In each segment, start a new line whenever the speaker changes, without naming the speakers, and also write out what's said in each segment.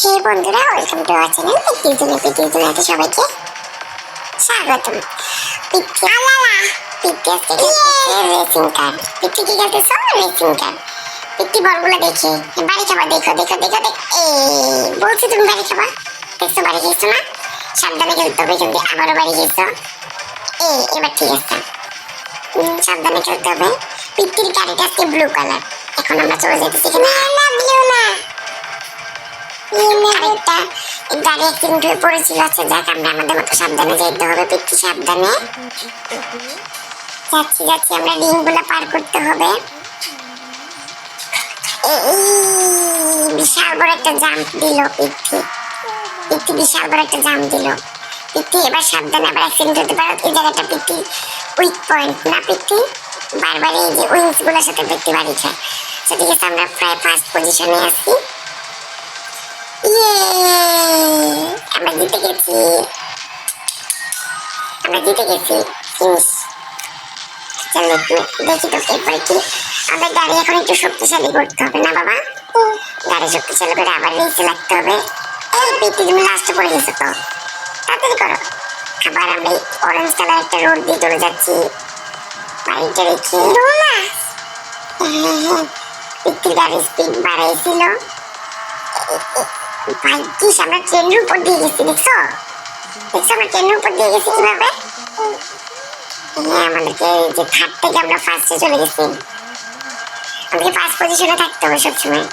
হে বন্ধুরা, welcome to our channel পিটিজনে সবাইকে স্বাগতম। পিটি আলালা পিটি আজকে রেসিং কার। পিটি কি খেলতেছ? Racing car. পিটি বলগুলো দেখে বাড়ি খাবা। দেখো দেখো দেখো দেখ, বলছি তুমি বাড়ি খাবা। দেখছো বাড়ি খেয়েছো না? সাবধানে খেলতে হবে, কিন্তু আবারও বাড়ি খেয়েছো। এবার ঠিক আছে, সাবধানে খেলতে হবে। পিটির গাড়িটা আজকে ব্লু কালার। এখন আমরা চলে যেতেছি। না না, ব্লু না, আরেকটা গাড়ি অ্যাক্সিডেন্ট হয়ে পড়েছিল। আচ্ছা যাক, আমরা আমাদের মতো সাবধানে যেতে হবে। পিচ্ছি সাবধানে যাচ্ছি যাচ্ছি, আমরা রিংগুলো পার করতে হবে। বিশাল বড় একটা জাম্প দিল পিচ্ছি। পিচ্ছি বিশাল বড় একটা জাম্প দিল পিচ্ছি। এবার সাবধানে, আবার অ্যাক্সিডেন্ট হতে পারে। এই জায়গাটা পিচ্ছি উইক পয়েন্ট না। পিচ্ছি বারবার এই যে উইংস গুলোর সাথে পিচ্ছি বাড়ি খায়। ঠিক আছে, আমরা প্রায় ফার্স্ট পজিশনে আছি। আমরা জিতে গেছি, আমরা জিতে গেছি। চলো দেখি তো এরপরে কি। আমাদের গাড়ি এখন একটু শক্তিশালী করতে হবে না বাবা? গাড়ি শক্তিশালী করে আবার রেসে লাগতে হবে। এই পিটি, তুমি লাস্টে পড়ে গেছো তো, তাড়াতাড়ি করো। আবার আমরা অরেঞ্জ কালার একটা রোড দিয়ে চলে যাচ্ছি বাড়িটা রেখে। পিটির গাড়ি স্পিড বাড়াইছিল। ভাগ্যিস আমরা ট্রেনের উপর দিয়ে গেছি। দেখছো দেখছো, আমরা ট্রেনের উপর দিয়ে গেছি কিভাবে। হ্যাঁ, আমাদেরকে যে থার্ড থেকে আমরা ফার্স্টে চলে গেছি। আমাদেরকে ফার্স্ট পজিশনে থাকতে হবে সবসময়,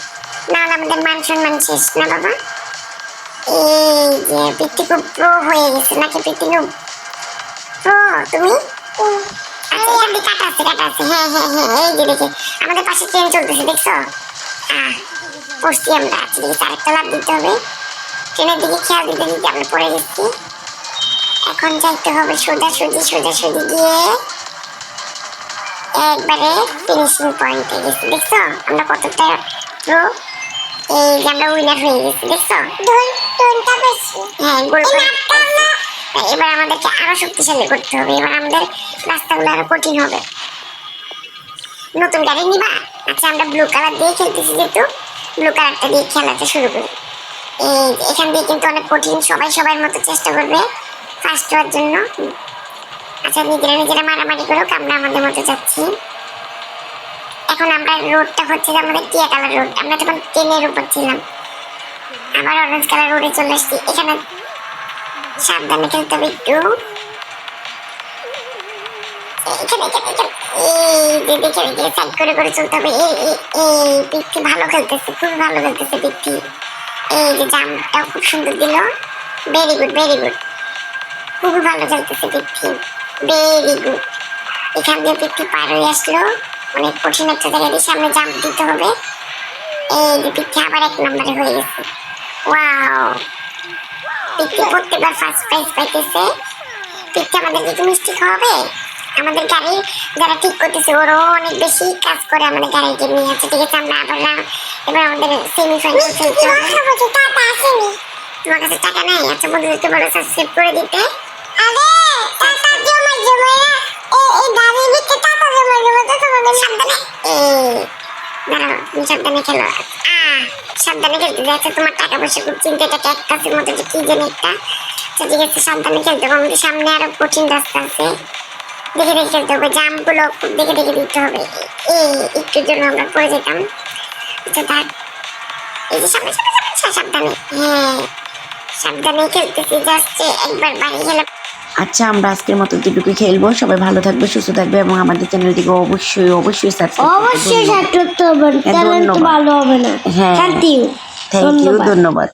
নাহলে আমাদের মান সম্মান শেষ না বাবা। এই যে পিটি খুব প্রো হয়ে গেছে নাকি? পিটি খুব প্রো। তুমি আচ্ছা, এখান দিয়ে কাটা আছে, কাটা আছে। হ্যাঁ হ্যাঁ হ্যাঁ, এই যে দেখে আমাদের পাশে ট্রেন চলতেছে, দেখছো? পড়ছি আমরা। দেখি আরেকটা লাভ দিতে হবে। ট্রেনের দিকে খেয়াল দিতে দিতে আমরা পড়ে গেছি। এখন যাইতে হবে সোজাসুজি সোজাসুজি গিয়ে একবারে ফিনিশিং পয়েন্টে গেছি। দেখছো আমরা কতটা প্রো। এই যে আমরা উইনার হয়ে গেছি, দেখছো? হ্যাঁ, গোল। এবার আমাদেরকে আরো শক্তিশালী করতে হবে। এবার আমাদের রাস্তাগুলো আরো কঠিন হবে। নতুন গাড়ি নিবা? আচ্ছা, আমরা ব্লু কালার দিয়ে খেলতেছি, যেহেতু ব্লু কালারটা দিয়ে খেলাটা শুরু করি। এখান দিয়ে কিন্তু অনেক কঠিন। সবাই সবার মতো চেষ্টা করবে ফার্স্ট হওয়ার জন্য। আচ্ছা, নিজেরা নিজেরা মারামারি করুক, আমরা আমাদের মতো যাচ্ছি। এখন আমরা রোডটা হচ্ছে যে আমাদের টিয়া কালার রোড। আমরা তখন ট্রেনের উপর ছিলাম, আবার অরেঞ্জ কালার রোডে চলে আসছি। এখানে সাবধানে খেলতে হবে একটু। এখানে এই যে দেখে দেখে সাইড করে করে চলতে হবে। এই পিচ্ছি ভালো খেলতেছে, খুবই ভালো খেলতেছে পিচ্ছি। এই যে জাম্পটাও খুব সুন্দর দিল। ভেরি গুড, ভেরি গুড, খুবই ভালো খেলতেছে পিচ্ছি, ভেরি গুড। এখান দিয়ে পিচ্ছি পার হয়ে আসলো। অনেক কঠিন একটা জায়গা দিয়ে সামনে জাম্প দিতে হবে। এই যে পিচ্ছি আবার 1 নম্বরে হয়ে গেছে। ওয়াও, পিচ্ছি প্রত্যেকবার ফার্স্ট প্রাইজ পাইতেছে। পিচ্ছি আমাদেরকে কি মিষ্টি খাওয়াবে? আমাদের গাড়ি যারা ঠিক করতেছে ওরাও অনেক বেশি কাজ করে আমাদের গাড়িকে নিয়ে। আছে ঠিক আছে, আমরা আবার এবার আমাদের সেমিফাইনাল খেলতে হবে। তোমার কাছে টাকা নেই? আচ্ছা, বন্ধুদেরকে বলো সাবস্ক্রাইব করে দিতে। আরে টাকা জমা জমা এই গাড়ির ভিতরে টাকা জমা জমা তো তোমাদের সাবধানে। দাঁড়াও, তুমি সাবধানে খেলো। সাবধানে খেলতে যাচ্ছে। তোমার টাকা পয়সা খুব চিন্তা। এটা ক্যাকটাসের মতো যে কি জানি একটা। আচ্ছা ঠিক আছে, সাবধানে খেলতে হবে। আমাদের সামনে আরো কঠিন রাস্তা আছে, দেখে দেখে খেলতে হবে। জাম্পগুলো খুব দেখে দেখে দিতে হবে। একটুর জন্য আমরা পড়ে যেতাম। আচ্ছা থাক, এই যে সামনে সামনে সামনে, সাবধানে। হ্যাঁ, সাবধানে খেলতেছি। জাস্ট একবার বাড়ি গেলে।
আচ্ছা, আমরা আজকের মতো যেটুকু খেলবো। সবাই ভালো থাকবে, সুস্থ থাকবে, এবং আমাদের চ্যানেলটিকে অবশ্যই অবশ্যই সাবস্ক্রাইব করতে হবে।
ভালো হবে না।
হ্যাঁ, থ্যাংক ইউ, ধন্যবাদ।